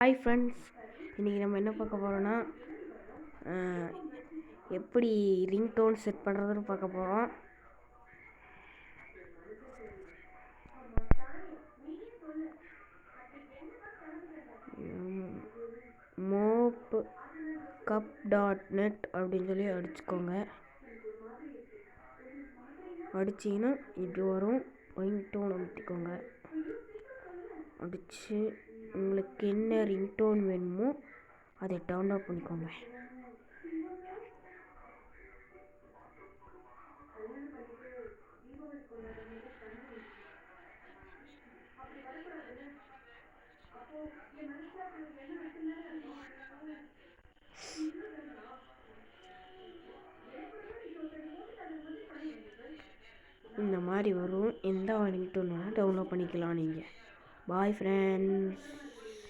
Hi friends, இன்றைக்கி நம்ம என்ன பார்க்க போகிறோன்னா எப்படி ரிங்டோன் செட் பண்ணுறதுன்னு பார்க்க போகிறோம். மோப் கப்.net அப்படின்னு சொல்லி அடிச்சுக்கோங்க. அடிச்சிங்கன்னா இது வரும். ரிங்டோன் அமுத்திக்கோங்க. அடித்து உங்களுக்கு என்ன ரிங்டோன் வேணுமோ அதை டவுன்லோட் பண்ணிக்கோங்க. இந்த மாதிரி வரும். எந்த ரிங்டோன் வேணால் டவுன்லோட் பண்ணிக்கலாம் நீங்கள். Bye friends.